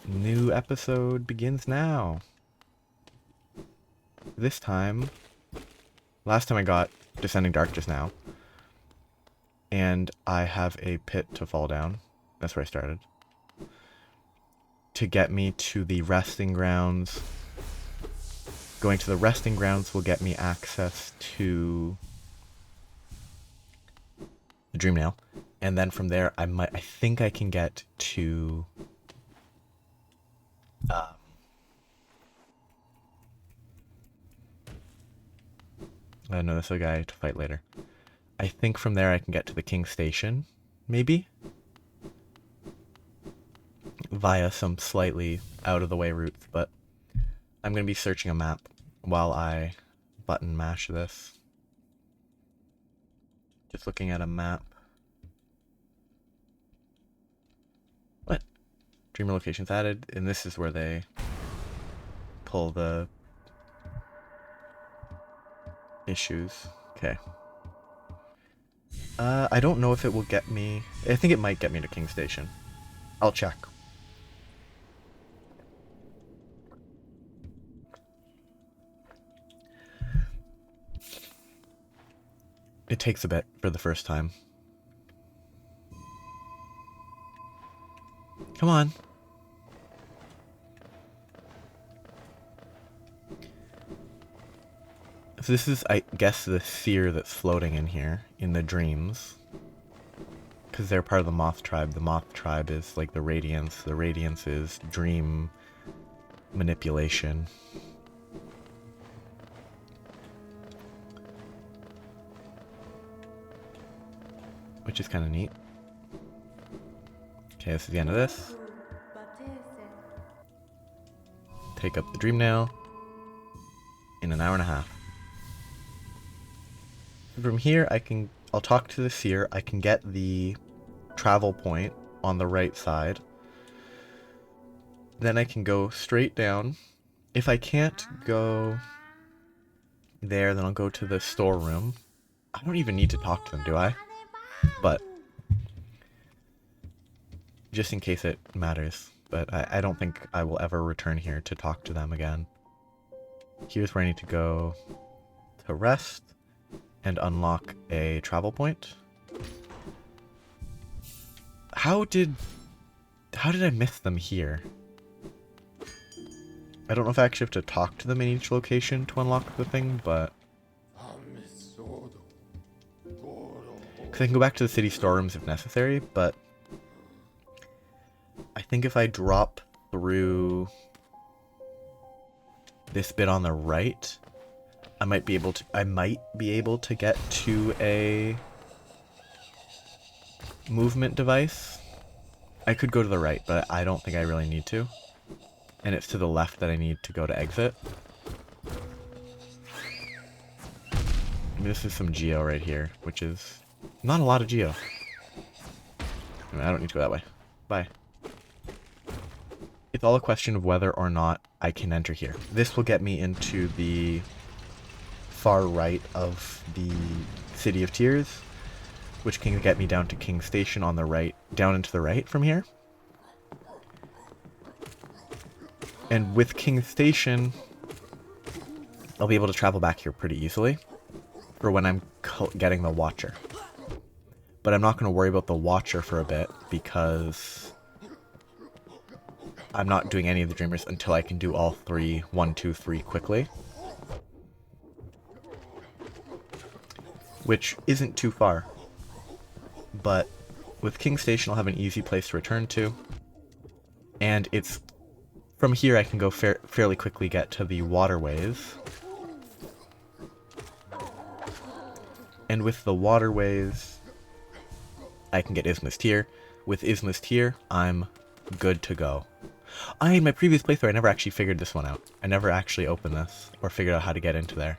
New episode begins now. This time, last time I got Descending Dark just now, and I have a pit to fall down. That's where I started. To get me to the resting grounds. Going to the resting grounds will get me access to the Dream Nail, and then from there I think I can get to I know this is a guy to fight later. I think from there I can get to the King Station, maybe? Via some slightly out of the way routes, but I'm going to be searching a map while I button mash this. Just looking at a map. What? Dreamer locations added, and this is where they pull the issues. Okay. I don't know if it will get me... I think it might get me to King Station. I'll check. It takes a bit for the first time. Come on. So this is, I guess, the seer that's floating in here, in the dreams. Because they're part of the Moth Tribe. The Moth Tribe is like the Radiance. The Radiance is dream manipulation. Which is kind of neat. Okay, this is the end of this. Take up the Dream Nail in an hour and a half. From here, I'll talk to the seer. I can get the travel point on the right side. Then I can go straight down. If I can't go there, then I'll go to the storeroom. I don't even need to talk to them, do I? But just in case it matters. But I don't think I will ever return here to talk to them again. Here's where I need to go to rest and unlock a travel point. How did I miss them here? I don't know if I actually have to talk to them in each location to unlock the thing, but... Because I can go back to the city storerooms if necessary, but... I think if I drop through this bit on the right, I might be able to get to a movement device. I could go to the right, but I don't think I really need to. And it's to the left that I need to go to exit. This is some geo right here, which is not a lot of geo. I don't need to go that way. Bye. It's all a question of whether or not I can enter here. This will get me into the far right of the City of Tears, which can get me down to King Station on the right, down into the right from here. And with King Station, I'll be able to travel back here pretty easily for when I'm getting the Watcher. But I'm not going to worry about the Watcher for a bit because I'm not doing any of the Dreamers until I can do all three, 1, 2, 3 quickly. Which isn't too far. But with King Station, I'll have an easy place to return to. And it's... From here, I can go fairly quickly get to the waterways. And with the waterways, I can get Isthmus Tier. With Isthmus Tier, I'm good to go. In my previous playthrough, I never actually figured this one out. I never actually opened this, or figured out how to get into there.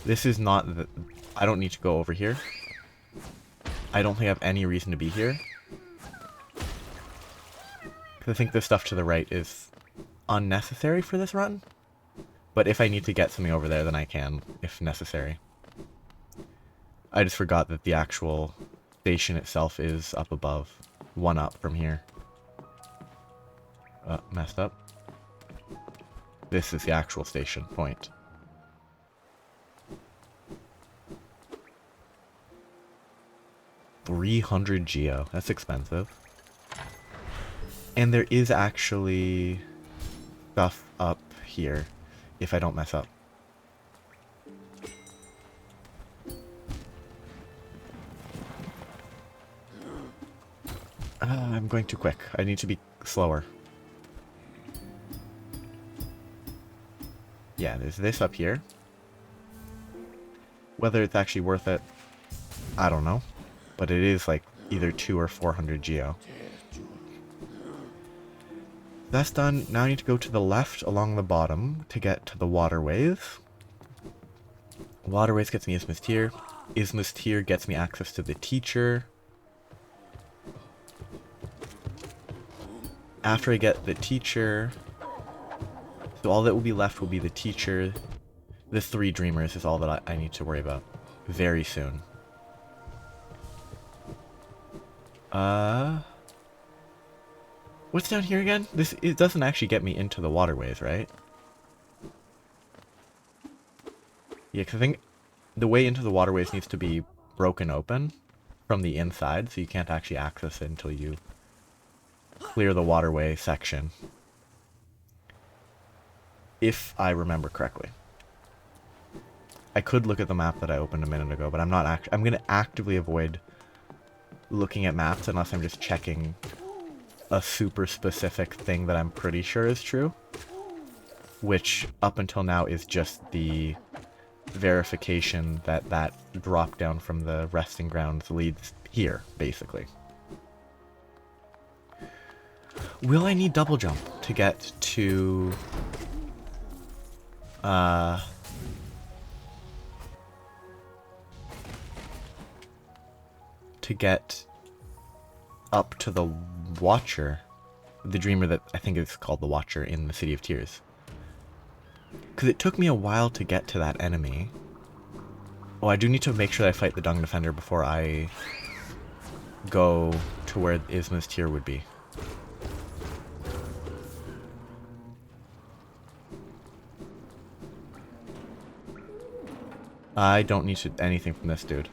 This is not the... I don't need to go over here. I don't think I have any reason to be here. Because I think the stuff to the right is unnecessary for this run. But if I need to get something over there, then I can, if necessary. I just forgot that the actual station itself is up above. One up from here. Messed up. This is the actual station point. $300 geo. That's expensive. And there is actually stuff up here, if I don't mess up. I'm going too quick. I need to be slower. Yeah, there's this up here. Whether it's actually worth it, I don't know. But it is like either 200 or 400 geo. That's done. Now I need to go to the left along the bottom to get to the waterways. Waterways gets me Isthmus Tier. Isthmus Tier gets me access to the teacher. After I get the teacher, so all that will be left will be the teacher. The 3 dreamers is all that I need to worry about very soon. What's down here again? It doesn't actually get me into the waterways, right? Yeah, because I think the way into the waterways needs to be broken open from the inside, so you can't actually access it until you clear the waterway section. If I remember correctly. I could look at the map that I opened a minute ago, but I'm not I'm going to actively avoid looking at maps unless I'm just checking a super specific thing that I'm pretty sure is true. Which, up until now, is just the verification that that drop down from the resting grounds leads here, basically. Will I need double jump to get to... to get up to the Watcher? The Dreamer that I think is called the Watcher in the City of Tears. Because it took me a while to get to that enemy. Oh, I do need to make sure I fight the Dung Defender before I go to where Isthmus Tier would be. I don't need anything from this dude.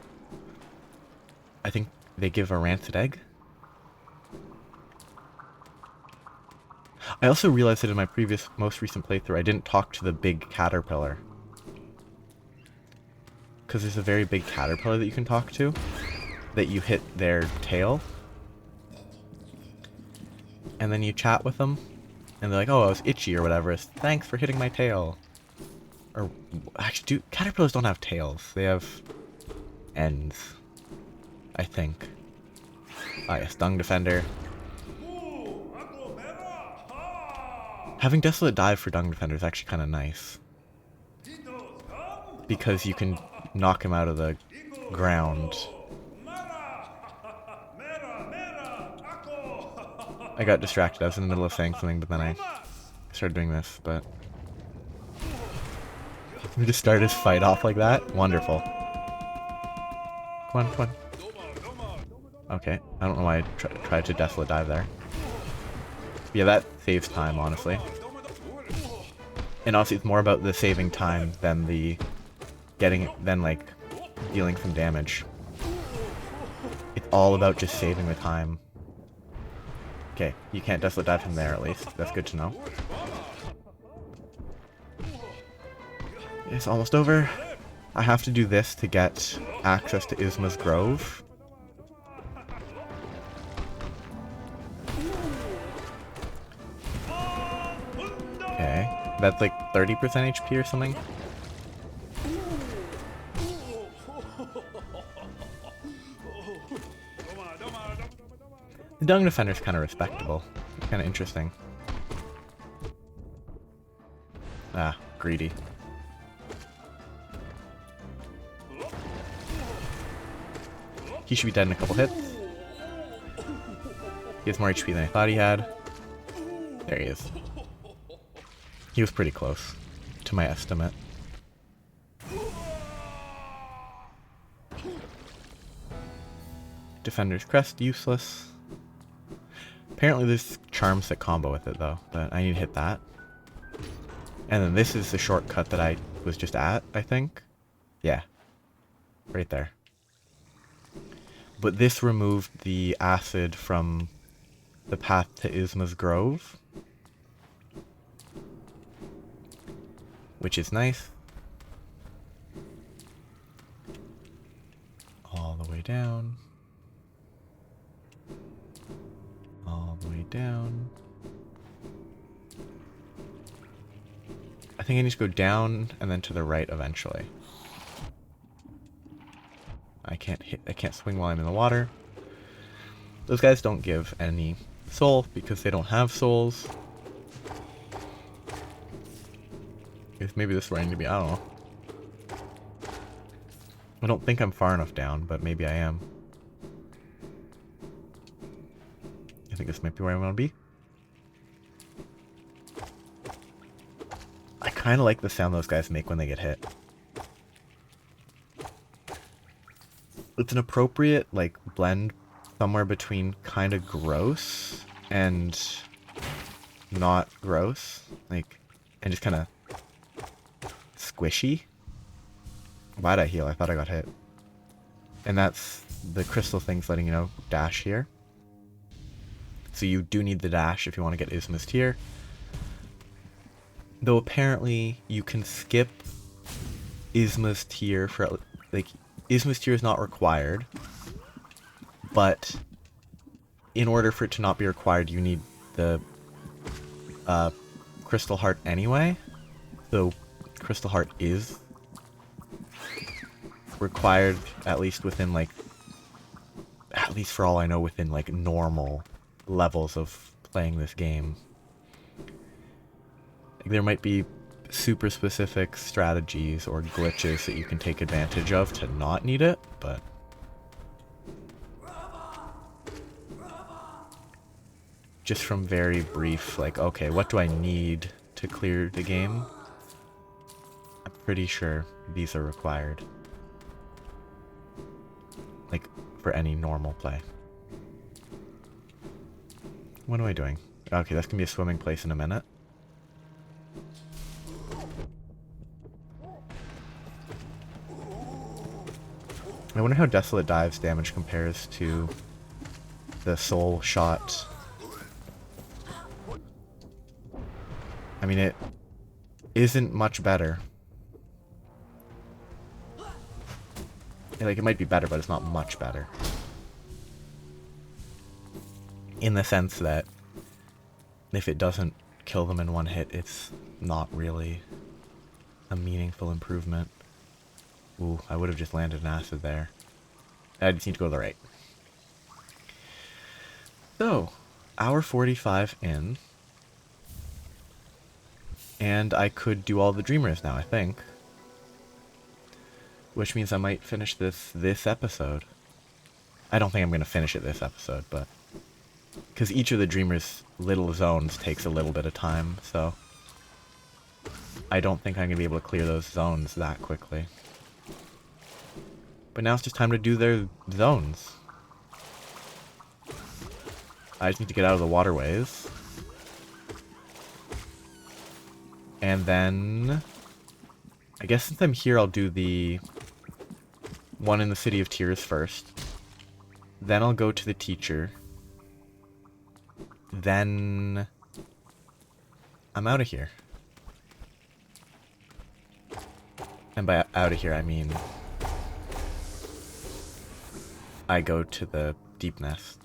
I think they give a rancid egg. I also realized that in my most recent playthrough, I didn't talk to the big caterpillar. Because there's a very big caterpillar that you can talk to, that you hit their tail. And then you chat with them, and they're like, oh, I was itchy or whatever. Thanks for hitting my tail. Or, actually, caterpillars don't have tails. They have ends, I think. Ah, yes, Dung Defender. Having Desolate Dive for Dung Defender is actually kind of nice. Because you can knock him out of the ground. I got distracted. I was in the middle of saying something, but then I started doing this, but... We just started his fight off like that? Wonderful. Come on, come on. Okay, I don't know why I tried to Desolate Dive there. Yeah, that saves time, honestly. And honestly, it's more about the saving time than the like, dealing some damage. It's all about just saving the time. Okay, you can't Desolate Dive from there, at least. That's good to know. It's almost over. I have to do this to get access to Isma's Grove. Okay, that's like 30% HP or something. The Dung Defender's kind of respectable. Kind of interesting. Ah, greedy. He should be dead in a couple hits. He has more HP than I thought he had. There he is. He was pretty close, to my estimate. Defender's Crest, useless. Apparently there's charms that combo with it though, but I need to hit that. And then this is the shortcut that I was just at, I think. Yeah. Right there. But this removed the acid from the path to Isma's Grove. Which is nice. All the way down. All the way down. I think I need to go down and then to the right eventually. I can't swing while I'm in the water. Those guys don't give any soul because they don't have souls. Guess maybe this is where I need to be, I don't know. I don't think I'm far enough down, but maybe I am. I think this might be where I want to be. I kind of like the sound those guys make when they get hit. It's an appropriate, like, blend somewhere between kind of gross and not gross. Like, and just kind of squishy. Why'd I heal? I thought I got hit. And that's the crystal things letting you know, dash here. So you do need the dash if you want to get Isma's Tear. Though apparently you can skip Isma's Tear for, like, Isma's Tear is not required, but in order for it to not be required, you need the Crystal Heart anyway. So Crystal Heart is required, at least within, like, at least for all I know, within, like, normal levels of playing this game. Like, there might be super specific strategies or glitches that you can take advantage of to not need it, but just from very brief, like, okay, what do I need to clear the game? I'm pretty sure these are required. Like, for any normal play. What am I doing? Okay, that's gonna be a swimming place in a minute. I wonder how Desolate Dive's damage compares to the Soul Shot. I mean, it isn't much better. Like, it might be better, but it's not much better. In the sense that if it doesn't kill them in one hit, it's not really a meaningful improvement. Ooh, I would have just landed an acid there. I just need to go to the right. So, hour 45 in. And I could do all the Dreamers now, I think. Which means I might finish this episode. I don't think I'm going to finish it this episode, but... because each of the Dreamers' little zones takes a little bit of time, so... I don't think I'm going to be able to clear those zones that quickly. But now it's just time to do their zones. I just need to get out of the waterways. And then... I guess since I'm here, I'll do the one in the City of Tears first. Then I'll go to the teacher. Then... I'm out of here. And by out of here, I mean... I go to the Deep Nest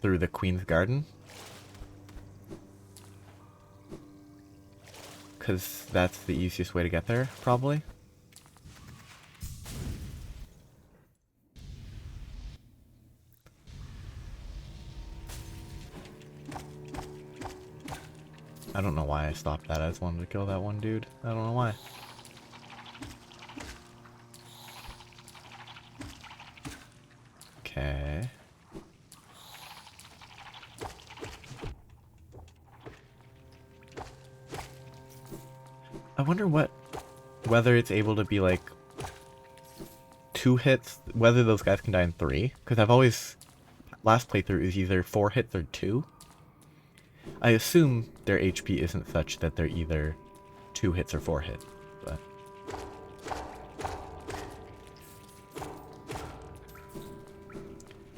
through the Queen's Garden. Because that's the easiest way to get there, probably. I don't know why I stopped that. I just wanted to kill that one dude. I don't know why. Okay. I wonder whether it's able to be like 2 hits, whether those guys can die in 3. Because I've always... Last playthrough is either 4 hits or 2. I assume their HP isn't such that they're either 2 hits or 4 hits, but...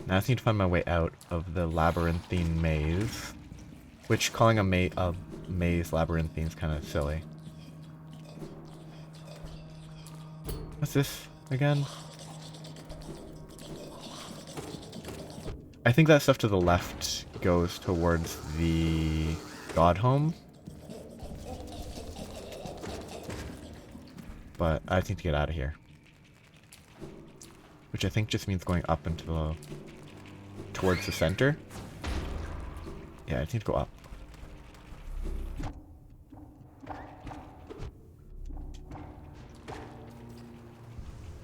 Now I just need to find my way out of the labyrinthine maze. Which, calling a maze labyrinthine is kind of silly. What's this again? I think that stuff to the left goes towards the God Home. But I just need to get out of here. Which I think just means going up into the... towards the center. Yeah, I just need to go up.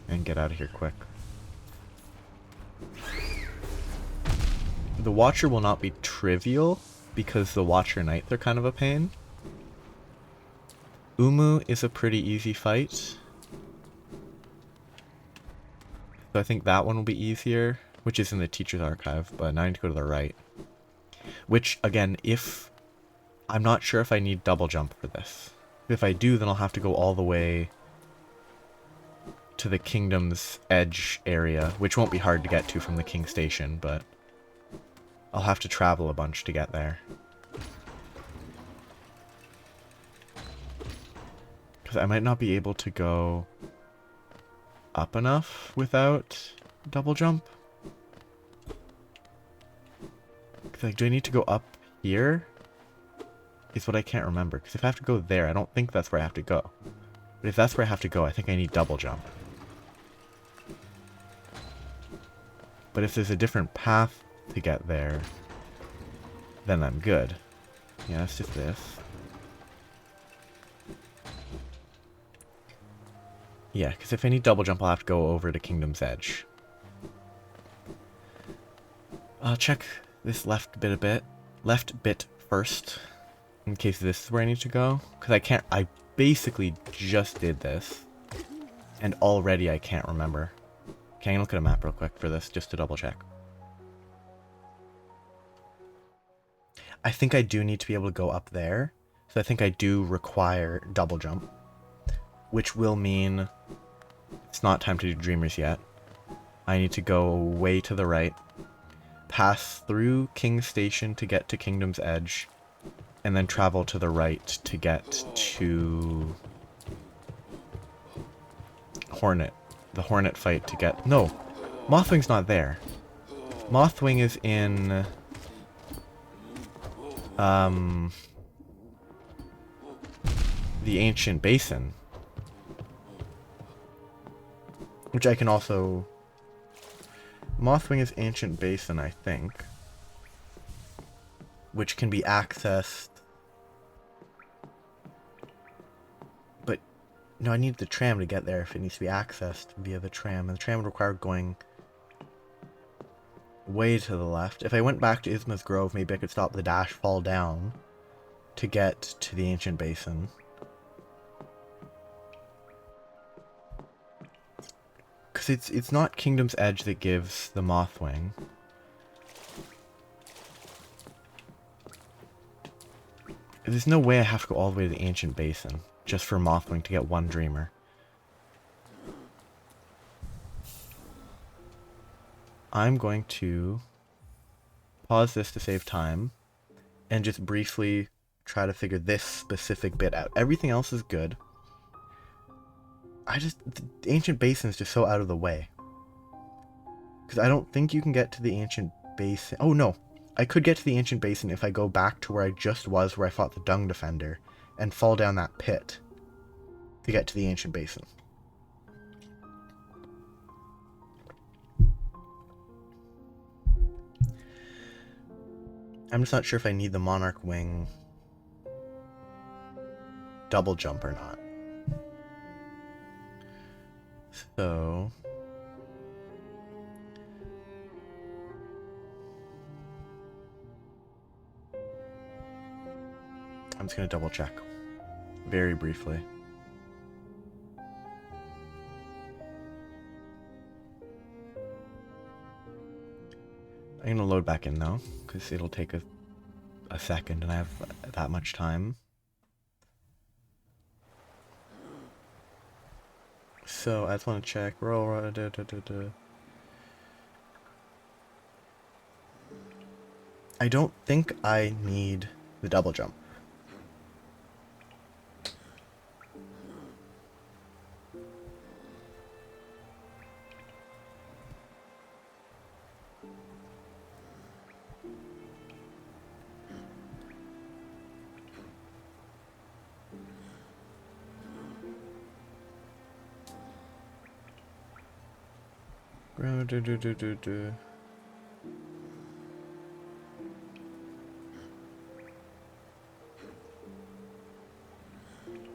And get out of here quick. The Watcher will not be trivial, because the Watcher Knights are kind of a pain. Umu is a pretty easy fight. So I think that one will be easier, which is in the Teacher's Archive, but now I need to go to the right. Which, again, if... I'm not sure if I need double jump for this. If I do, then I'll have to go all the way to the Kingdom's Edge area, which won't be hard to get to from the King Station, but I'll have to travel a bunch to get there. Because I might not be able to go up enough without double jump. Like, do I need to go up here? Is what I can't remember. Because if I have to go there, I don't think that's where I have to go. But if that's where I have to go, I think I need double jump. But if there's a different path to get there, then I'm good. Yeah, it's just this. Yeah, because if I need double jump, I'll have to go over to Kingdom's Edge. I'll check this left bit first, in case this is where I need to go. Because I basically just did this, and already I can't remember. Okay, I'm gonna look at a map real quick for this, just to double check. I think I do need to be able to go up there, so I think I do require double jump. Which will mean it's not time to do Dreamers yet. I need to go way to the right, pass through King Station to get to Kingdom's Edge, and then travel to the right to get to Hornet. The Hornet fight to get... No! Mothwing's not there. Mothwing is in... the Ancient Basin. Which I can also... Mothwing is Ancient Basin, I think. Which can be accessed... But... No, I need the tram to get there if it needs to be accessed via the tram. And the tram would require going... way to the left. If I went back to Isma's Grove, maybe I could stop the dash, fall down to get to the Ancient Basin. Because it's not Kingdom's Edge that gives the Mothwing. There's no way I have to go all the way to the Ancient Basin just for Mothwing to get one Dreamer. I'm going to pause this to save time and just briefly try to figure this specific bit out. Everything else is good. The Ancient Basin is just so out of the way. Because I don't think you can get to the Ancient Basin. Oh no, I could get to the Ancient Basin if I go back to where I just was, where I fought the Dung Defender, and fall down that pit to get to the Ancient Basin. I'm just not sure if I need the Monarch Wing double jump or not. So... I'm just going to double check. Very briefly. I'm gonna load back in though, because it'll take a second and I have that much time. So I just want to check. Roll. I don't think I need the double jump.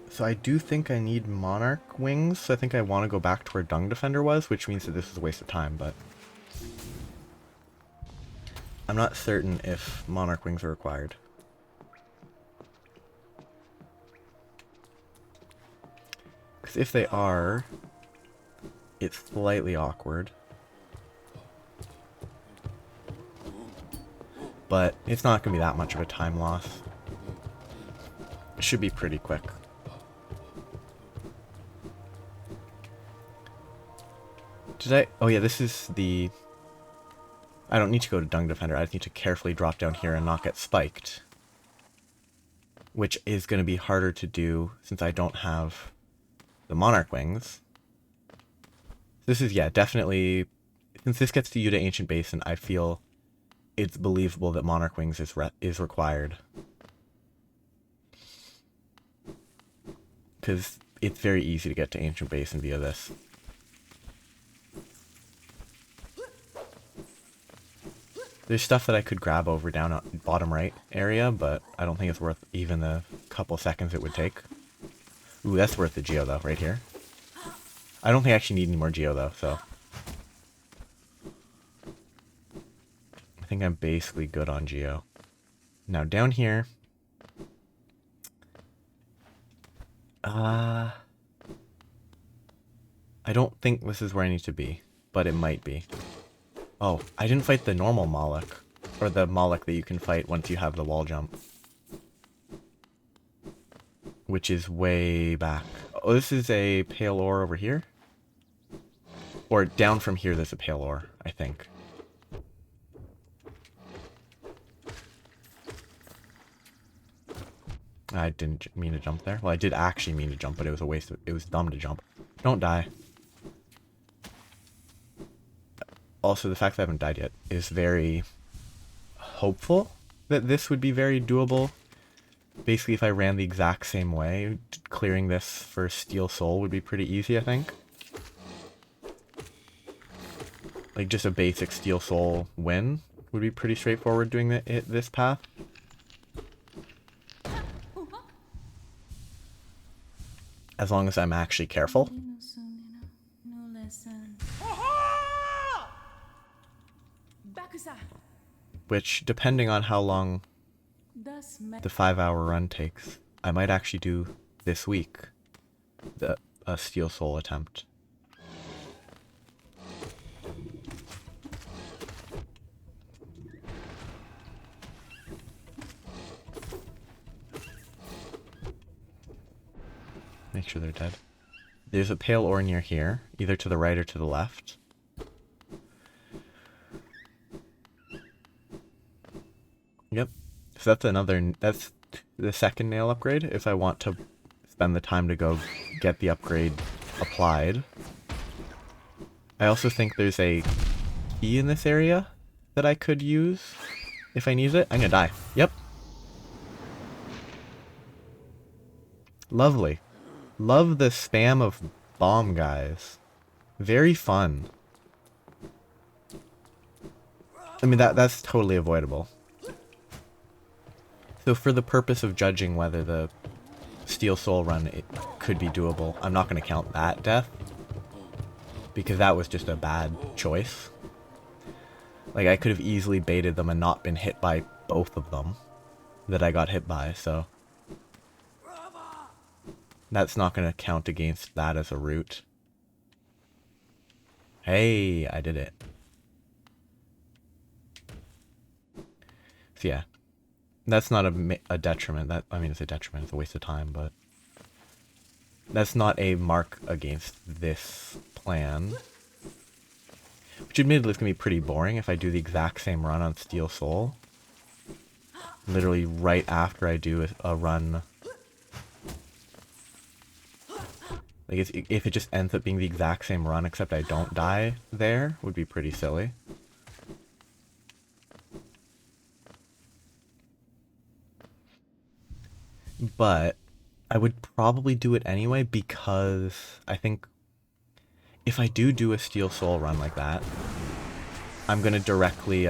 So I do think I need Monarch wings, so I think I want to go back to where Dung Defender was, which means that this is a waste of time, but I'm not certain if Monarch wings are required. Because if they are, it's slightly awkward. But it's not going to be that much of a time loss. It should be pretty quick. Did I? Oh yeah, this is the... I don't need to go to Dung Defender. I just need to carefully drop down here and not get spiked. Which is going to be harder to do since I don't have the Monarch wings. This is, yeah, definitely... Since this gets to Yuta Ancient Basin, I feel it's believable that Monarch wings is required. Because it's very easy to get to Ancient Basin via this. There's stuff that I could grab over down at bottom right area, but I don't think it's worth even the couple seconds it would take. Ooh, that's worth the Geo though, right here. I don't think I actually need any more Geo though, so. I think I'm basically good on Geo. Now down here. I don't think this is where I need to be, but it might be. Oh, I didn't fight the normal Moloch. Or the Moloch that you can fight once you have the wall jump. Which is way back. Oh, this is a pale ore over here? Or down from here there's a pale ore, I think. I didn't mean to jump there. Well, I did actually mean to jump, but it was a waste of, it was dumb to jump. Don't die. Also, the fact that I haven't died yet is very hopeful that this would be very doable. Basically, if I ran the exact same way, clearing this for Steel Soul would be pretty easy, I think. Like, just a basic Steel Soul win would be pretty straightforward doing this path. As long as I'm actually careful. Which, depending on how long the 5-hour run takes, I might actually do this week the Steel Soul attempt. Make sure they're dead. There's a pale ore near here, either to the right or to the left. Yep. So that's the second nail upgrade, if I want to spend the time to go get the upgrade applied. I also think there's a key in this area that I could use if I need it. I'm gonna die. Yep. Lovely. Love the spam of bomb guys. Very fun. I mean, that's totally avoidable. So for the purpose of judging whether the Steel Soul run it could be doable, I'm not going to count that death. Because that was just a bad choice. Like, I could have easily baited them and not been hit by both of them that I got hit by, so... That's not going to count against that as a route. Hey, I did it. yeah. That's not a detriment. I mean, it's a detriment. It's a waste of time, but that's not a mark against this plan. Which admittedly is going to be pretty boring if I do the exact same run on Steel Soul. Literally right after I do a run. Like, if it just ends up being the exact same run except I don't die there, would be pretty silly. But I would probably do it anyway because I think if I do a Steel Soul run like that, I'm going to directly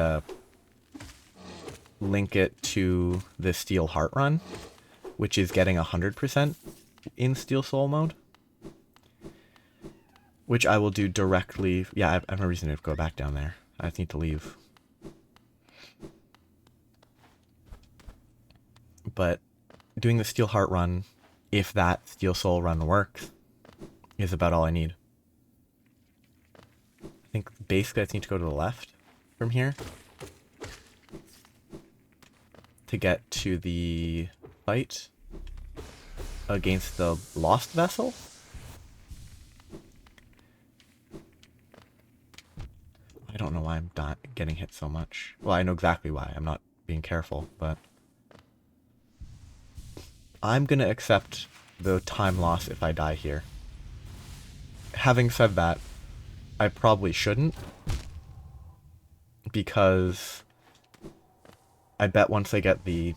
link it to the Steel Heart run, which is getting 100% in Steel Soul mode. Which I will do directly. Yeah, I have no reason to go back down there. I just need to leave. But doing the Steel Heart run, if that Steel Soul run works, is about all I need. I think basically I just need to go to the left from here to get to the fight against the Lost Vessel. I don't know why I'm not getting hit so much. Well, I know exactly why. I'm not being careful, but I'm gonna accept the time loss if I die here. Having said that, I probably shouldn't, because I bet once I get the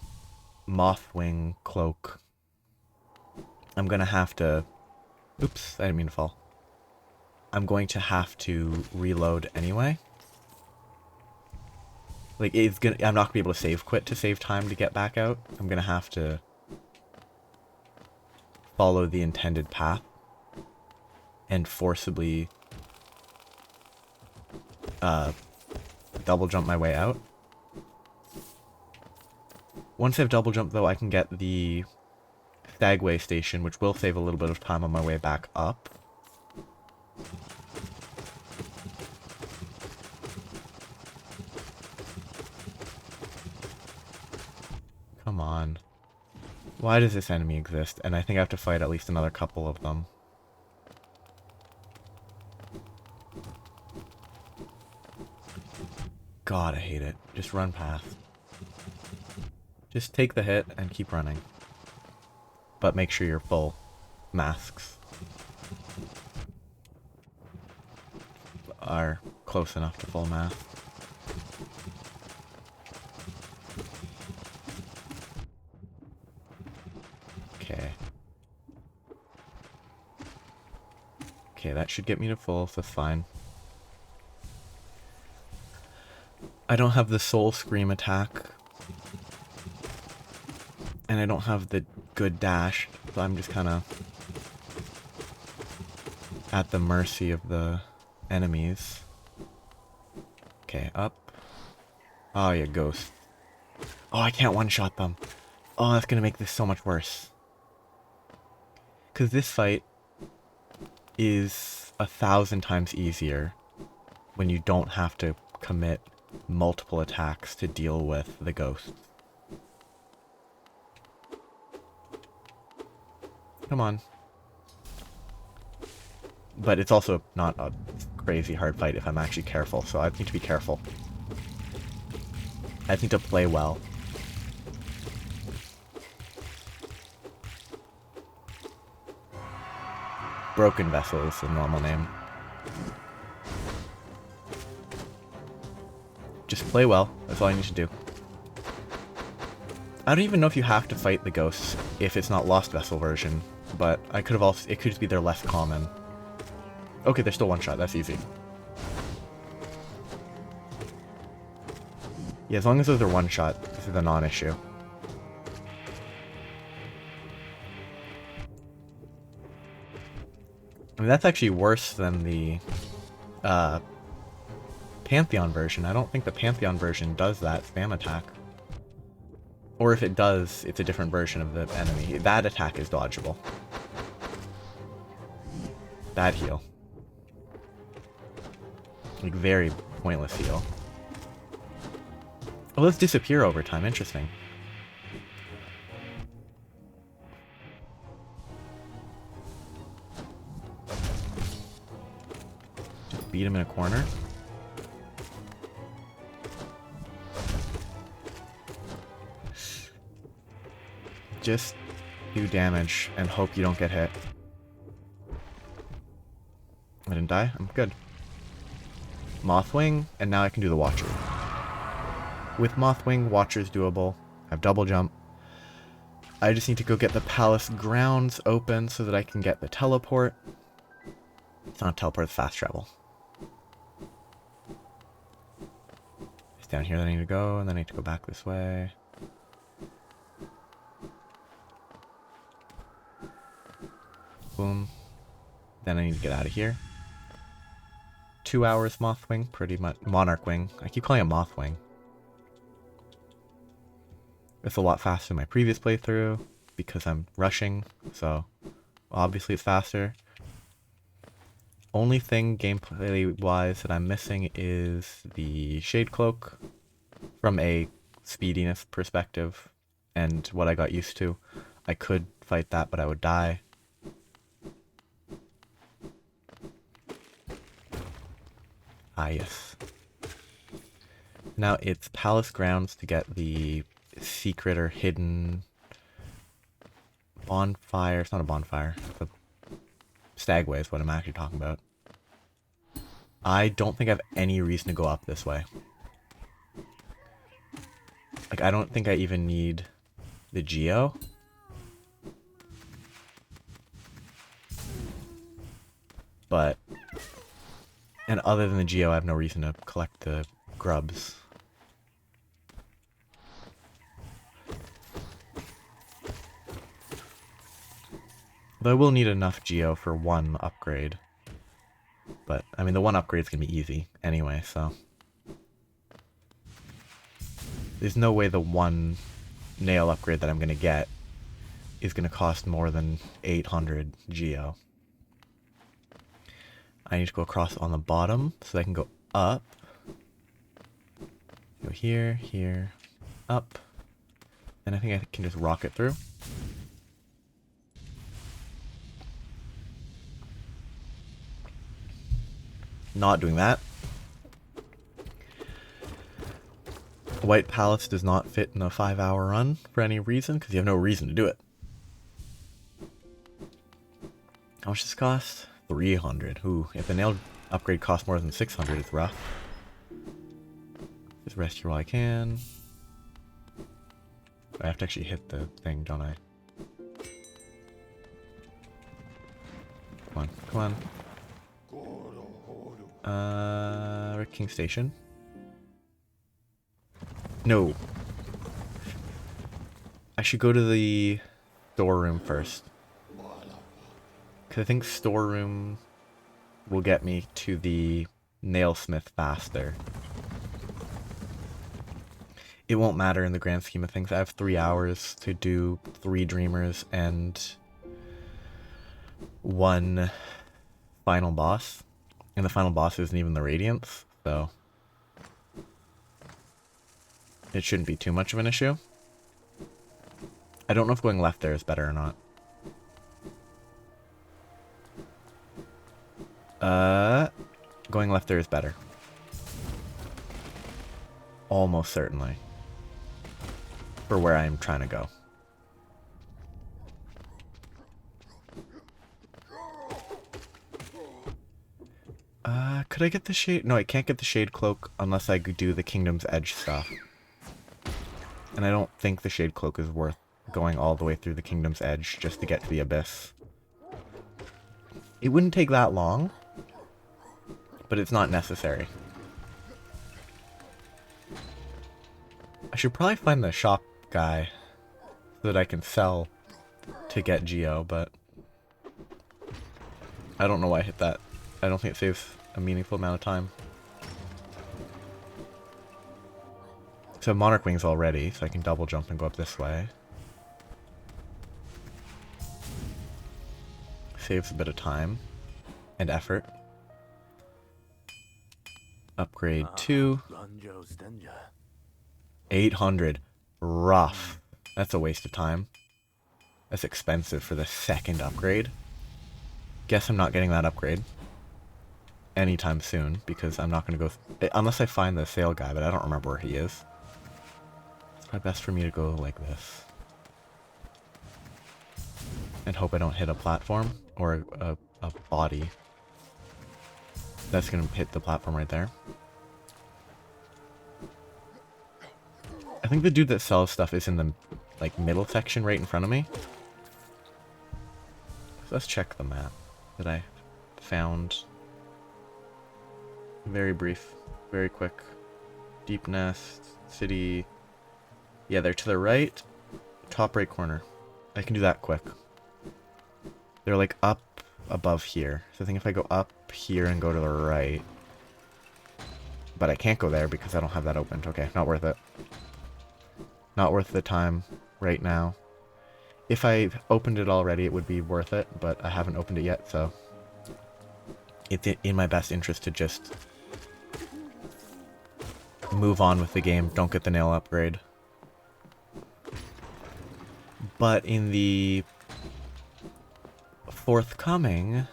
Mothwing cloak, I'm gonna have to... Oops, I didn't mean to fall. I'm going to have to reload anyway. Like, I'm not gonna be able to save quit to save time to get back out. I'm gonna have to follow the intended path and forcibly double jump my way out. Once I've double jumped though, I can get the Stagway station, which will save a little bit of time on my way back up. Come on. Why does this enemy exist? And I think I have to fight at least another couple of them. God, I hate it. Just run past. Just take the hit and keep running. But make sure you're full masks are close enough to full mask. Okay. Okay, that should get me to full, so that's fine. I don't have the Soul Scream attack. And I don't have the good dash, so I'm just kind of at the mercy of the enemies. Okay, up. Oh, yeah, ghost. Oh, I can't one-shot them. Oh, that's gonna make this so much worse. Because this fight is 1,000 times easier when you don't have to commit multiple attacks to deal with the ghosts. Come on. But it's also not a crazy hard fight if I'm actually careful, so I need to be careful. I need to play well. Broken Vessel is the normal name. Just play well, that's all I need to do. I don't even know if you have to fight the ghosts if it's not Lost Vessel version, but I could have also, it could just be they're less common. Okay, they're still one shot, that's easy. Yeah, as long as those are one shot, this is a non-issue. I mean, that's actually worse than the Pantheon version. I don't think the Pantheon version does that spam attack. Or if it does, it's a different version of the enemy. That attack is dodgeable. Bad heal. Like, very pointless heal. Oh, let's disappear over time. Interesting. Just beat him in a corner. Just do damage and hope you don't get hit. I didn't die. I'm good. Mothwing, and now I can do the Watcher. With Mothwing, Watcher's doable. I have double jump. I just need to go get the palace grounds open so that I can get the teleport. It's not a teleport, it's fast travel. It's down here that I need to go, and then I need to go back this way. Boom. Then I need to get out of here. 2 hours Mothwing, pretty much. Monarch Wing. I keep calling it Mothwing. It's a lot faster than my previous playthrough because I'm rushing, so obviously it's faster. Only thing gameplay-wise that I'm missing is the Shade Cloak from a speediness perspective and what I got used to. I could fight that, but I would die. Ah, yes. Now it's Palace Grounds to get the secret or hidden bonfire. It's not a bonfire. It's a Stagway is what I'm actually talking about. I don't think I have any reason to go up this way. Like, I don't think I even need the Geo. But, and other than the Geo, I have no reason to collect the grubs. Though I will need enough Geo for one upgrade. But, I mean, the one upgrade is going to be easy anyway, so. There's no way the one nail upgrade that I'm going to get is going to cost more than 800 Geo. I need to go across on the bottom so I can go up. Go here, here, up. And I think I can just rocket through. Not doing that. White Palace does not fit in a 5-hour run for any reason, because you have no reason to do it. How much does this cost? 300. Ooh, if the nail upgrade costs more than 600, it's rough. Just rest here while I can. I have to actually hit the thing, don't I? Come on, come on. King Station. No. I should go to the storeroom first. Because I think storeroom will get me to the nailsmith faster. It won't matter in the grand scheme of things. I have 3 hours to do 3 dreamers and 1 final boss. And the final boss isn't even the Radiance, so it shouldn't be too much of an issue. I don't know if going left there is better or not. Going left there is better. Almost certainly. For where I'm trying to go. Could I get the shade? No, I can't get the Shade Cloak unless I do the Kingdom's Edge stuff. And I don't think the Shade Cloak is worth going all the way through the Kingdom's Edge just to get to the Abyss. It wouldn't take that long, but it's not necessary. I should probably find the shop guy so that I can sell to get Geo, but I don't know why I hit that. I don't think it saves a meaningful amount of time. So Monarch Wings already, so I can double jump and go up this way. Saves a bit of time and effort. Upgrade 2. 800. Rough. That's a waste of time. That's expensive for the second upgrade. Guess I'm not getting that upgrade anytime soon, because I'm not going to go... unless I find the sale guy, but I don't remember where he is. It's probably best for me to go like this. And hope I don't hit a platform or a body. That's going to hit the platform right there. I think the dude that sells stuff is in the like middle section right in front of me. So let's check the map that I found. Very brief, very quick. Deep Nest, city. Yeah, they're to the right, top right corner. I can do that quick. They're like up above here. So I think if I go up here and go to the right. But I can't go there because I don't have that opened. Okay, not worth it. Not worth the time right now. If I opened it already, it would be worth it, but I haven't opened it yet, so it's in my best interest to just move on with the game. Don't get the nail upgrade. But in the forthcoming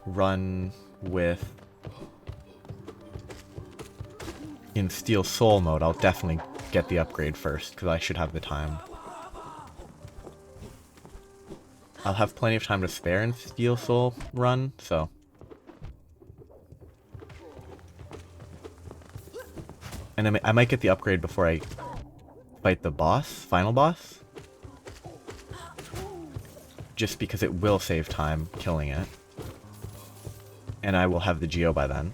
run with in Steel Soul mode, I'll definitely get the upgrade first, because I should have the time. I'll have plenty of time to spare in Steel Soul run, so... And I might get the upgrade before I fight the boss, final boss. Just because it will save time killing it. And I will have the Geo by then.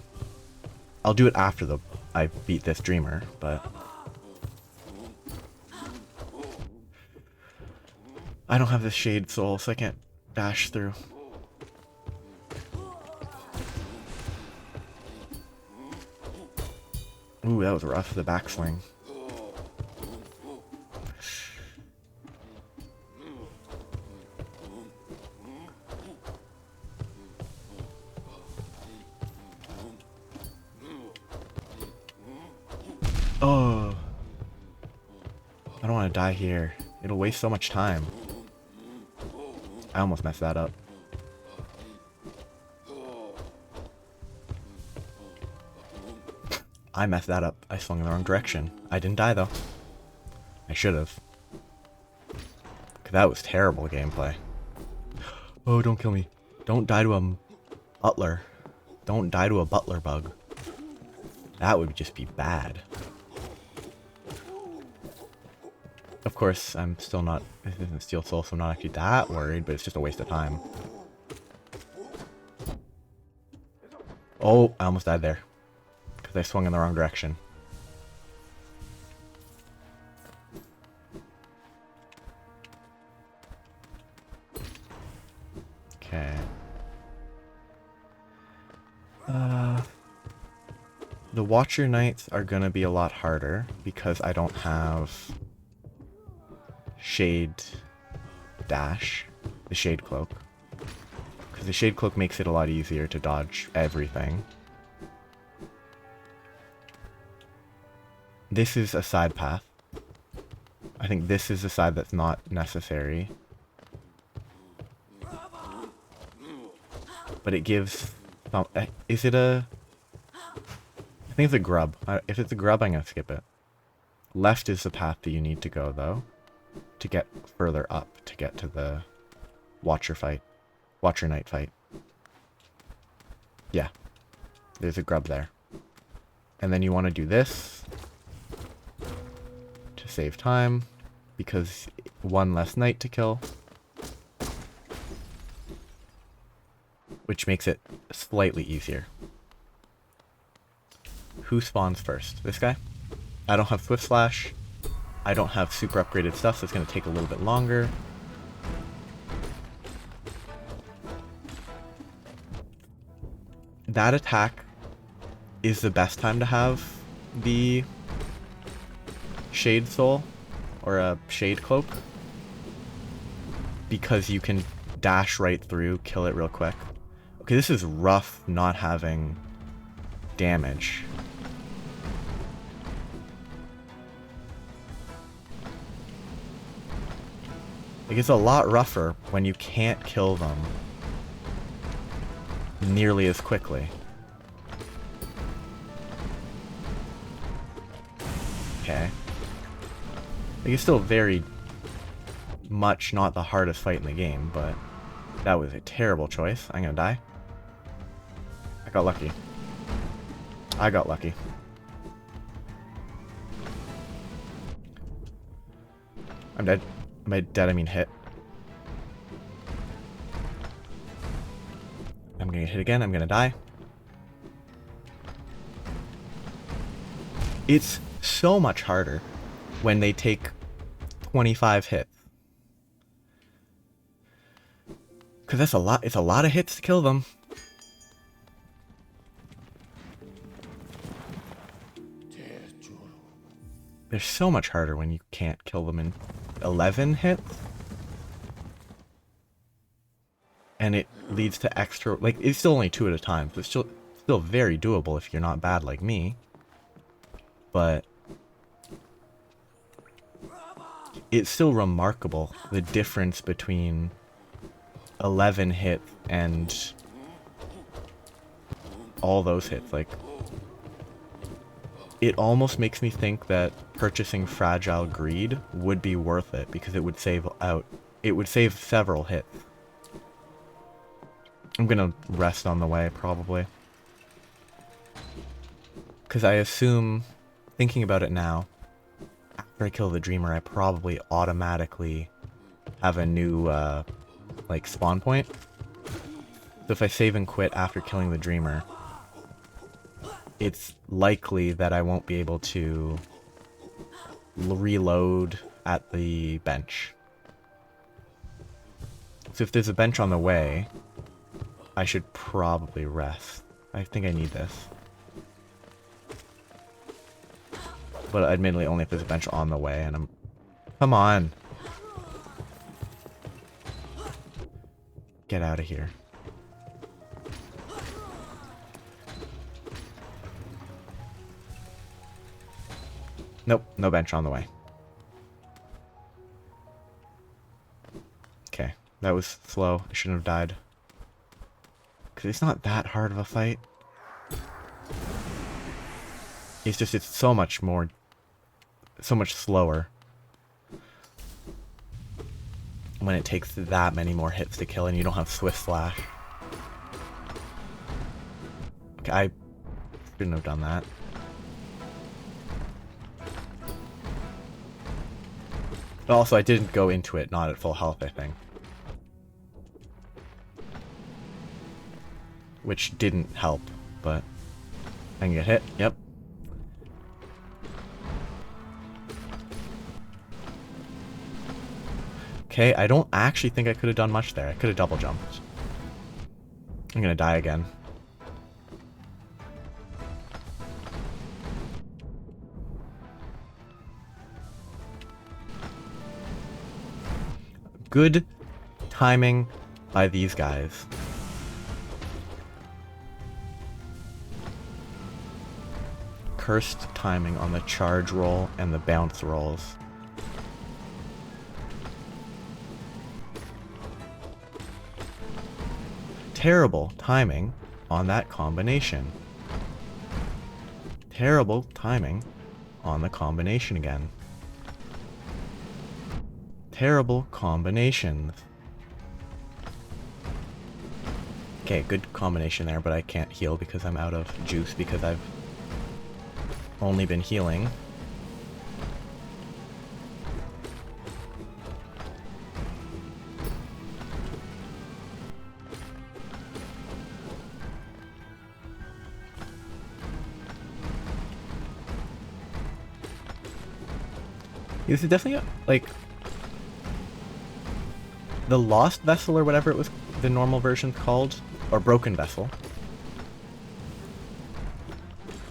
I'll do it after I beat this Dreamer, but... I don't have the Shade Soul, so I can't dash through. Ooh, that was rough, the backswing. Oh. I don't want to die here. It'll waste so much time. I almost messed that up. I messed that up. I swung in the wrong direction. I didn't die though. I should have. That was terrible gameplay. Oh, don't kill me. Don't die to a butler. Don't die to a butler bug. That would just be bad. Of course, I'm still not... This isn't Steel Soul, so I'm not actually that worried, but it's just a waste of time. Oh, I almost died there. Because I swung in the wrong direction. Okay. The Watcher Knights are gonna be a lot harder, because I don't have... Shade Dash, the Shade Cloak. Because the Shade Cloak makes it a lot easier to dodge everything. This is a side path. I think this is a side that's not necessary. But it gives... is it a... I think it's a grub. If it's a grub, I'm going to skip it. Left is the path that you need to go, though. To get further up, to get to the Watcher Knight fight. Yeah. There's a grub there. And then you want to do this to save time, because one less knight to kill. Which makes it slightly easier. Who spawns first? This guy? I don't have Swift Slash. I don't have super upgraded stuff, so it's going to take a little bit longer. That attack is the best time to have the Shade Soul, or a Shade Cloak, because you can dash right through, kill it real quick. Okay, this is rough not having damage. It gets a lot rougher when you can't kill them nearly as quickly. Okay. Like, it's still very much not the hardest fight in the game, but that was a terrible choice. I'm gonna die. I got lucky. I got lucky. I'm dead. Am I dead? I mean hit. I'm gonna get hit again. I'm gonna die. It's so much harder when they take 25 hits. Because that's a lot. It's a lot of hits to kill them. They're so much harder when you can't kill them in 11 hits. And it leads to extra, like, it's still only 2 at a time, so it's still very doable if you're not bad like me. But it's still remarkable, the difference between 11 hits and all those hits. Like, it almost makes me think that purchasing Fragile Greed would be worth it, because it would save several hits. I'm gonna rest on the way, probably. Because I assume, thinking about it now, after I kill the Dreamer, I probably automatically have a new, like, spawn point. So if I save and quit after killing the Dreamer, it's likely that I won't be able to reload at the bench. So if there's a bench on the way, I should probably rest. I think I need this. But admittedly only if there's a bench on the way and I'm... Come on! Get out of here. Nope, no bench on the way. Okay, that was slow. I shouldn't have died. Because it's not that hard of a fight. It's just, it's so much slower when it takes that many more hits to kill and you don't have Swift Slash. Okay, I shouldn't have done that. But also, I didn't go into it not at full health, I think. Which didn't help, but I can get hit. Yep. Okay, I don't actually think I could have done much there. I could have double jumped. I'm gonna die again. Good timing by these guys. Cursed timing on the charge roll and the bounce rolls. Terrible timing on that combination. Terrible timing on the combination again. Terrible combinations. Okay, good combination there, but I can't heal because I'm out of juice because I've only been healing. This is definitely, like, the Lost Vessel or whatever it was, the normal version called, or Broken Vessel,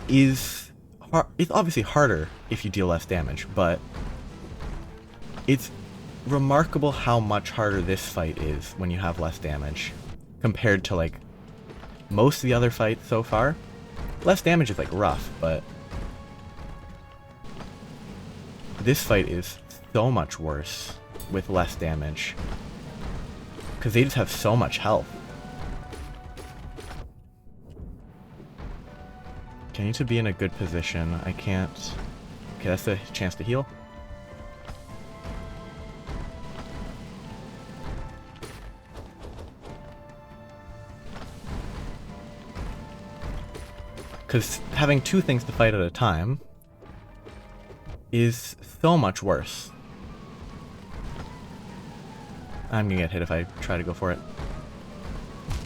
is it's obviously harder if you deal less damage, but it's remarkable how much harder this fight is when you have less damage compared to, like, most of the other fights so far. Less damage is, like, rough, but this fight is so much worse. with less damage. Because they just have so much health. Okay, I need to be in a good position. I can't... Okay, that's the chance to heal. Because having two things to fight at a time is so much worse. I'm gonna get hit if I try to go for it.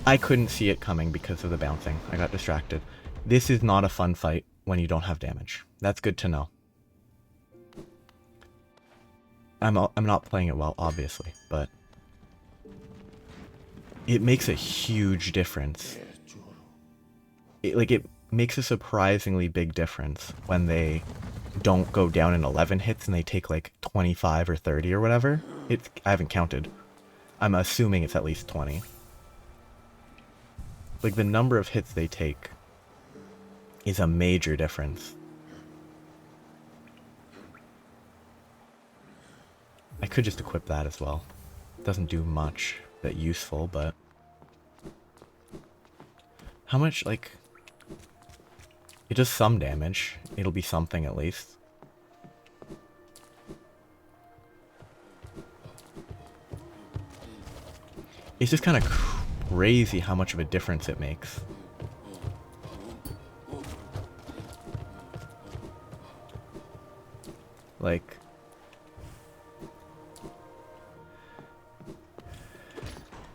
I couldn't see it coming because of the bouncing. I got distracted. This is not a fun fight when you don't have damage. That's good to know. I'm not playing it well, obviously, but it makes a huge difference. It makes a surprisingly big difference when they don't go down in 11 hits and they take like 25 or 30 or whatever. I haven't counted. I'm assuming it's at least 20. Like, the number of hits they take is a major difference. I could just equip that as well. It doesn't do much that useful, but... How much, like... It does some damage. It'll be something at least. It's just kind of crazy how much of a difference it makes. Like...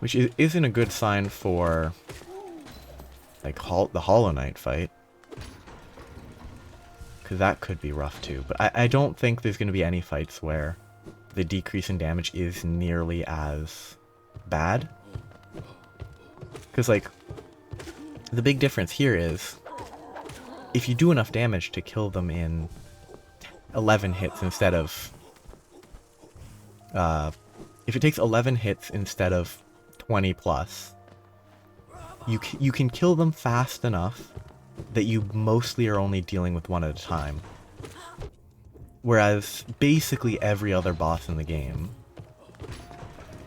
Which isn't a good sign for... like, the Hollow Knight fight. Because that could be rough too. But I don't think there's going to be any fights where the decrease in damage is nearly as bad. Because, like, the big difference here is if you do enough damage to kill them in 11 hits instead of... if it takes 11 hits instead of 20 plus, you can kill them fast enough that you mostly are only dealing with one at a time. Whereas basically every other boss in the game,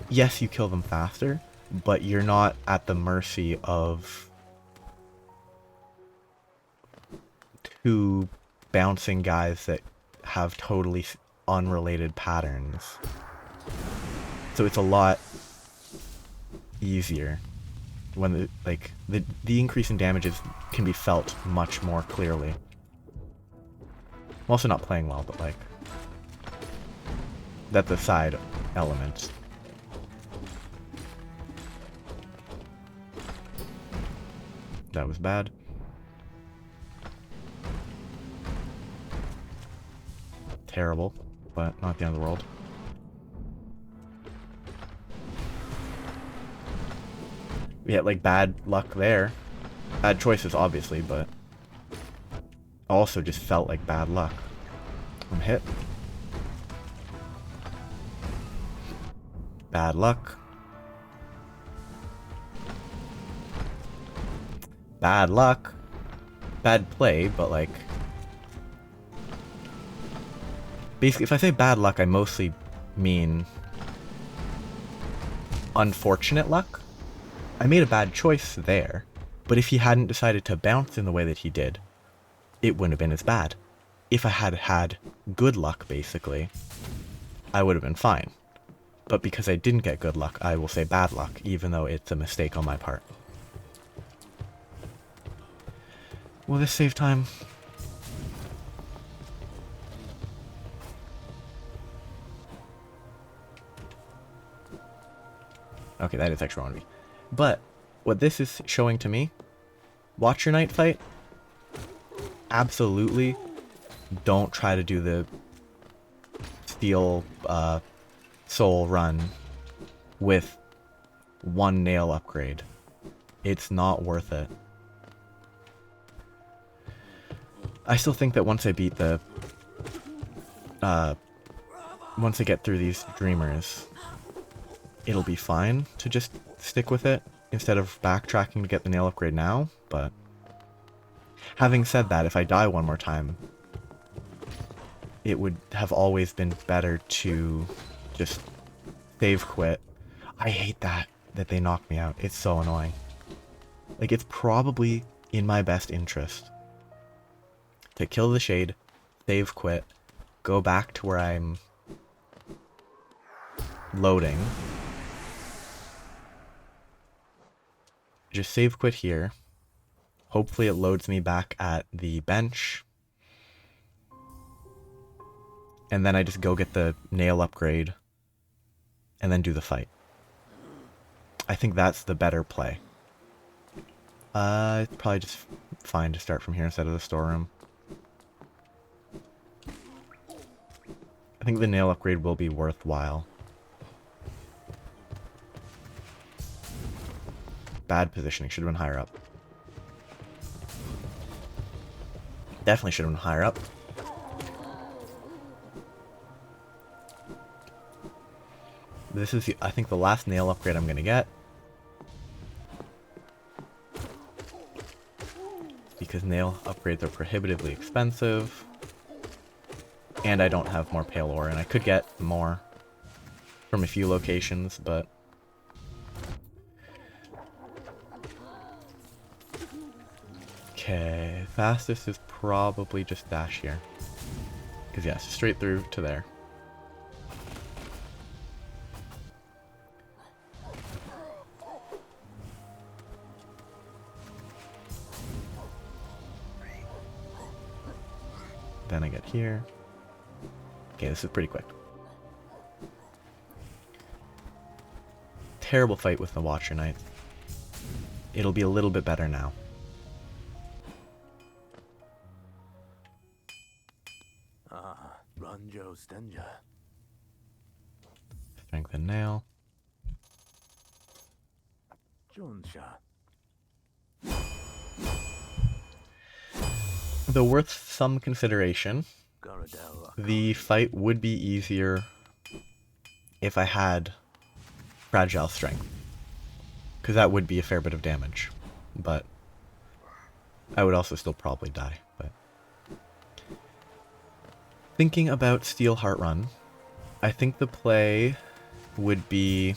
yes, you kill them faster, but you're not at the mercy of two bouncing guys that have totally unrelated patterns. So it's a lot easier when the increase in damages can be felt much more clearly. I'm also not playing well, but like, that's a side element. That was bad. Terrible, but not the end of the world. Yeah, like, bad luck there. Bad choices, obviously, but also just felt like bad luck. I'm hit. Bad luck. Bad luck. Bad play, but like... Basically, if I say bad luck, I mostly mean unfortunate luck. I made a bad choice there, but if he hadn't decided to bounce in the way that he did, it wouldn't have been as bad. If I had had good luck, basically, I would have been fine. But because I didn't get good luck, I will say bad luck, even though it's a mistake on my part. Will this save time? Okay, that is extra 1v. But what this is showing to me, watch your knight fight. Absolutely don't try to do the steel soul run with one nail upgrade. It's not worth it. I still think that once I beat the once I get through these dreamers, it'll be fine to just stick with it instead of backtracking to get the nail upgrade now, but having said that, if I die one more time, it would have always been better to just Save quit. I hate that they knock me out. It's so annoying. Like, it's probably in my best interest to kill the shade, save quit, go back to where I'm loading. Just save quit here. Hopefully it loads me back at the bench. And then I just go get the nail upgrade and then do the fight. I think that's the better play. It's probably just fine to start from here instead of the storeroom. I think the nail upgrade will be worthwhile. Bad positioning, should have been higher up. Definitely should have been higher up. This is, I think, the last nail upgrade I'm going to get. Because nail upgrades are prohibitively expensive. And I don't have more pale ore, and I could get more from a few locations, but... Okay, fastest is probably just dash here. Because yeah, straight through to there. Then I get here. Okay, this is pretty quick. Terrible fight with the Watcher Knight. It'll be a little bit better now. Strengthen nail. Though worth some consideration, the fight would be easier if I had fragile strength, because that would be a fair bit of damage, but I would also still probably die. But thinking about Steel Heart Run, I think the play would be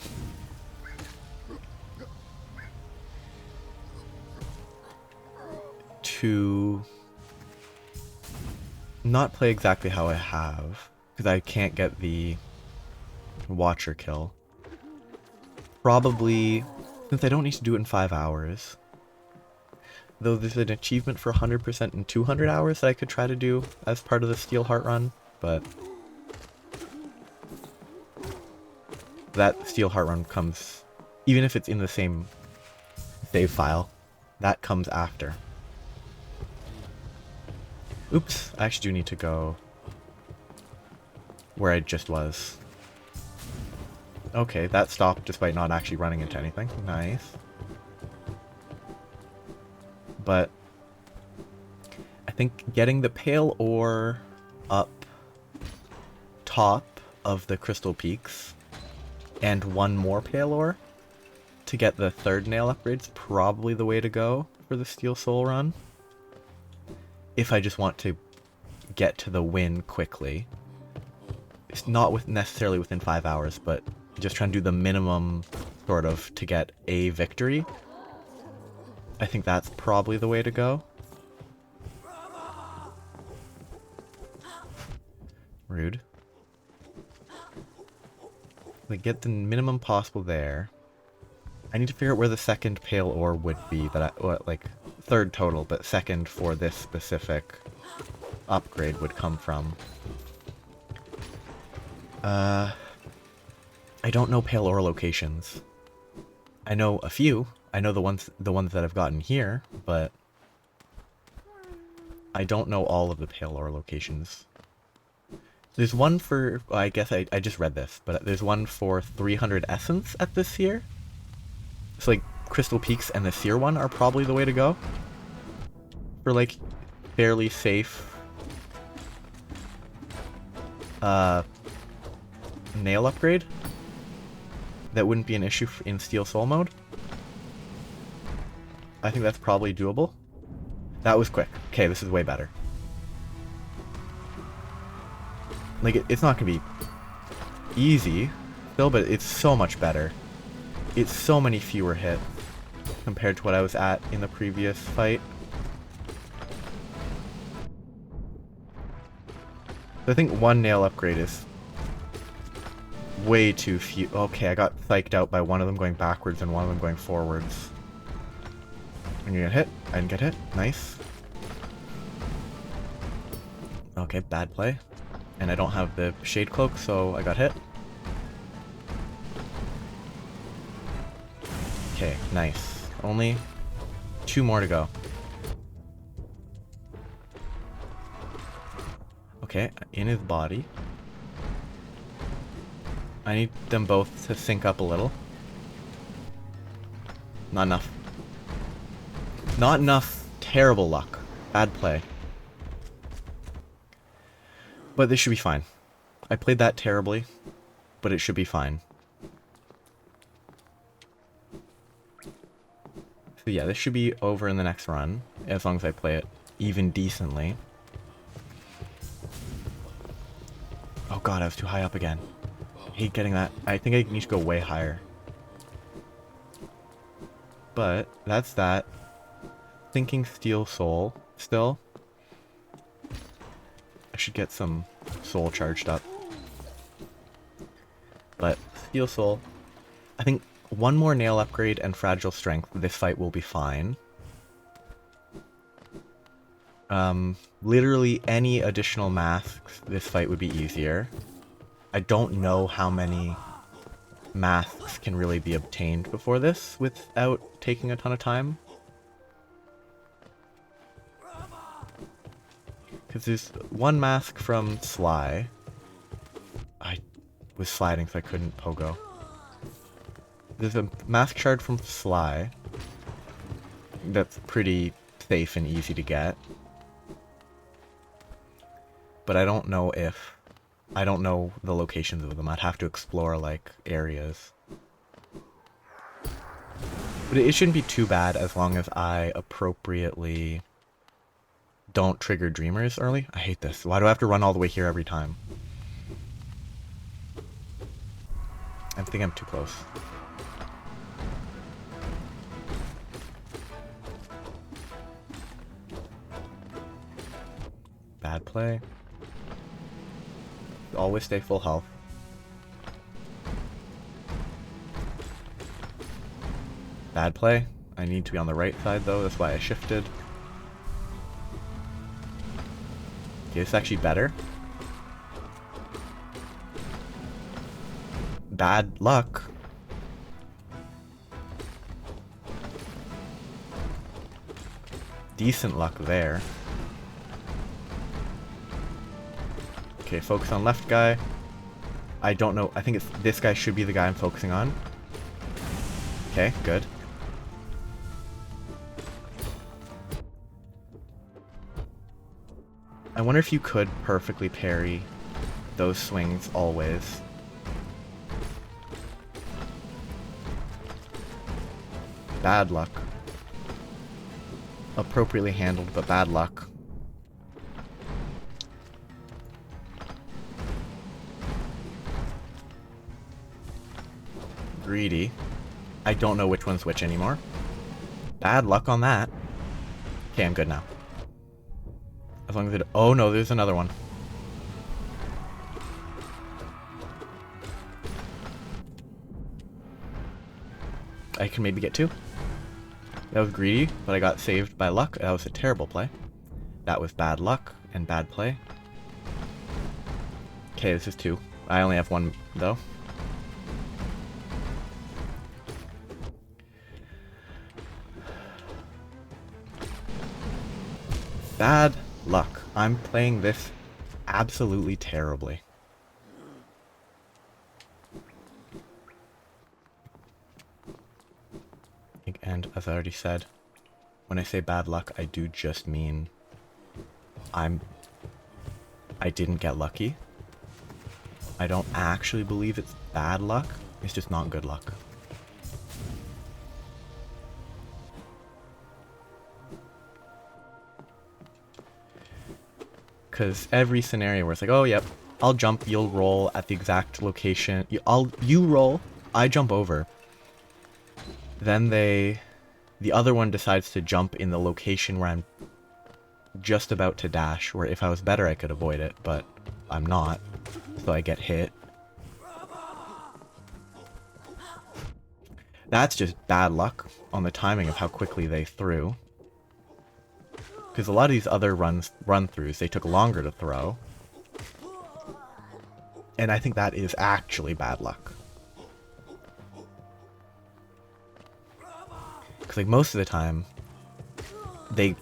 to not play exactly how I have, because I can't get the Watcher kill. Probably, since I don't need to do it in 5 hours, though there's an achievement for 100% in 200 hours that I could try to do as part of the Steel Heart Run, but that Steel Heart Run comes, even if it's in the same save file, that comes after. Oops, I actually do need to go where I just was. Okay, that stopped despite not actually running into anything. Nice. But I think getting the pale ore up top of the Crystal Peaks and one more pale ore to get the third nail upgrade is probably the way to go for the Steel Soul run. If I just want to get to the win quickly. It's not necessarily within 5 hours, but just trying to do the minimum sort of to get a victory. I think that's probably the way to go. Rude. Like, get the minimum possible there. I need to figure out where the second pale ore would be, that like, third total, but second for this specific upgrade would come from. I don't know pale ore locations. I know a few. I know the ones that I've gotten here, but I don't know all of the pale ore locations. There's one for, well, I guess I just read this, but there's one for 300 essence at this Seer. So like Crystal Peaks and the Seer one are probably the way to go. For like fairly safe nail upgrade. That wouldn't be an issue in Steel Soul mode. I think that's probably doable. That was quick. Okay, this is way better. Like, it's not gonna be easy, still, but it's so much better. It's so many fewer hits compared to what I was at in the previous fight. I think one nail upgrade is way too few. Okay, I got psyched out by one of them going backwards and one of them going forwards. And you get hit. I didn't get hit. Nice. Okay, bad play. And I don't have the shade cloak, so I got hit. Okay, nice. Only 2 more to go. Okay, in his body. I need them both to sync up a little. Not enough. Not enough. Terrible luck. Bad play. But this should be fine. I played that terribly, but it should be fine. So yeah, this should be over in the next run, as long as I play it even decently. Oh god, I was too high up again. I hate getting that. I think I need to go way higher. But that's that. Thinking Steel Soul still. I should get some soul charged up. But Steel Soul, I think one more nail upgrade and Fragile Strength, this fight will be fine. Literally any additional masks, this fight would be easier. I don't know how many masks can really be obtained before this without taking a ton of time. Because there's one mask from Sly. I was sliding so I couldn't pogo. There's a mask shard from Sly that's pretty safe and easy to get. But I don't know I don't know the locations of them. I'd have to explore, like, areas. But it shouldn't be too bad as long as I appropriately don't trigger Dreamers early. I hate this. Why do I have to run all the way here every time? I think I'm too close. Bad play. Always stay full health. Bad play. I need to be on the right side though, that's why I shifted. Okay, it's actually better. Bad luck. Decent luck there. Okay, focus on left guy. I don't know. I think it's this guy should be the guy I'm focusing on. Okay, good. I wonder if you could perfectly parry those swings always. Bad luck. Appropriately handled, but bad luck. Greedy. I don't know which one's which anymore. Bad luck on that. Okay, I'm good now. As long as it... Oh no, there's another one. I can maybe get 2. That was greedy, but I got saved by luck. That was a terrible play. That was bad luck and bad play. Okay, this is 2. I only have 1 though. Bad luck. I'm playing this absolutely terribly. And as I already said, when I say bad luck, I do just mean I didn't get lucky. I don't actually believe it's bad luck. It's just not good luck. Because every scenario where it's like, oh, yep, I'll jump, you'll roll at the exact location. You roll, I jump over. Then the other one decides to jump in the location where I'm just about to dash, where if I was better I could avoid it, but I'm not, so I get hit. That's just bad luck on the timing of how quickly they threw. Because a lot of these other run-throughs, they took longer to throw. And I think that is actually bad luck. Because like most of the time, they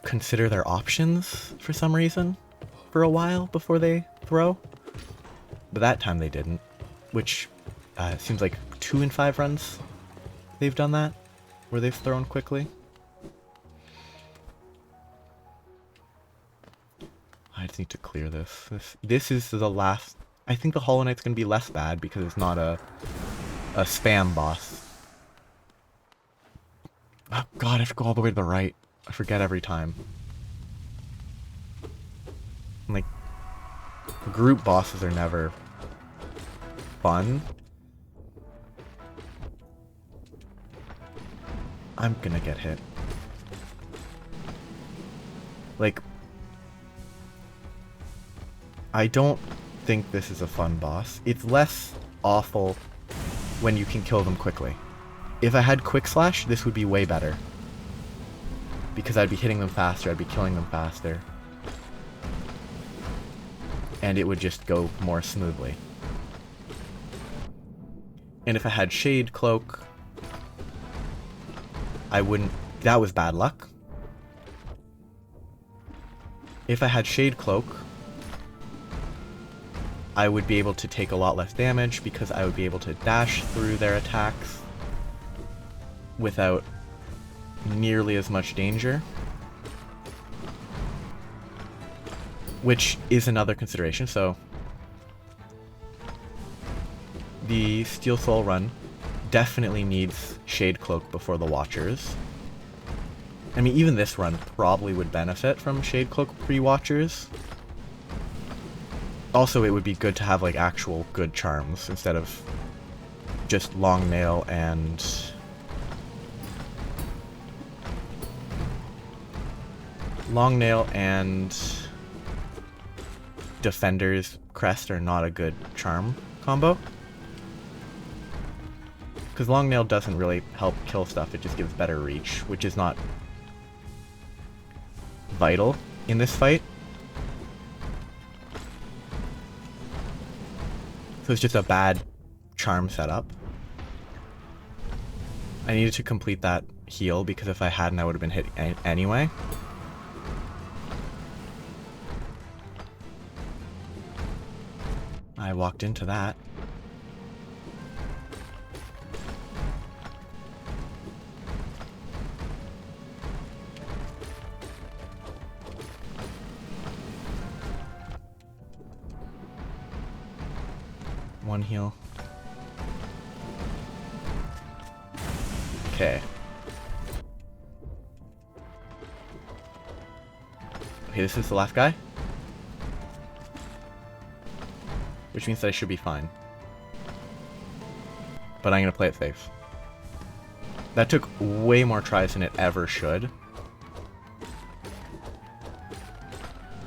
consider their options for some reason for a while before they throw. But that time they didn't. Which seems like 2 in 5 runs they've done that, where they've thrown quickly. I just need to clear this. This is the last... I think the Hollow Knight's going to be less bad because it's not a spam boss. Oh god, I have to go all the way to the right. I forget every time. Like, group bosses are never fun. I'm gonna get hit. Like, I don't think this is a fun boss. It's less awful when you can kill them quickly. If I had Quick Slash, this would be way better. Because I'd be hitting them faster, I'd be killing them faster. And it would just go more smoothly. And if I had Shade Cloak, I wouldn't... That was bad luck. If I had Shade Cloak, I would be able to take a lot less damage because I would be able to dash through their attacks without nearly as much danger. Which is another consideration, so the Steel Soul run definitely needs Shade Cloak before the Watchers. I mean, even this run probably would benefit from Shade Cloak pre-Watchers. Also, it would be good to have, like, actual good charms instead of just Long Nail and... Long Nail and Defender's Crest are not a good charm combo. Because Long Nail doesn't really help kill stuff, it just gives better reach, which is not vital in this fight. So it's just a bad charm setup. I needed to complete that heal because if I hadn't I would have been hit anyway. I walked into that. One heal. Okay. Okay, this is the last guy. Which means that I should be fine. But I'm gonna play it safe. That took way more tries than it ever should.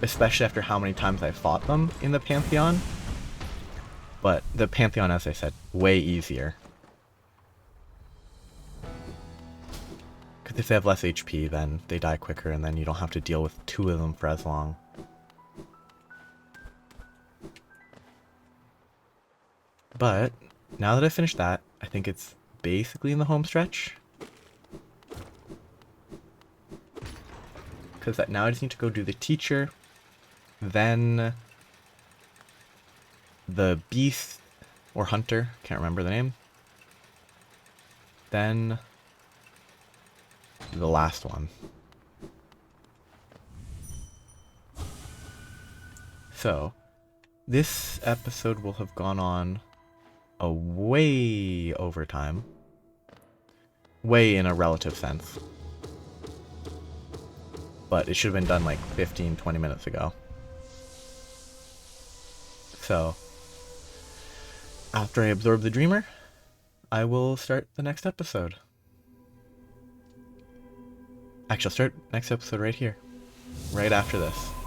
Especially after how many times I fought them in the Pantheon. But the Pantheon, as I said, way easier. Because if they have less HP, then they die quicker, and then you don't have to deal with 2 of them for as long. But, now that I've finished that, I think it's basically in the home stretch. Because now I just need to go do the teacher, then the beast, or hunter, can't remember the name, then the last one. So, this episode will have gone on a way over time. Way in a relative sense. But it should have been done like 15-20 minutes ago. So, after I absorb the dreamer, I will start the next episode. Actually, I'll start next episode right here. Right after this.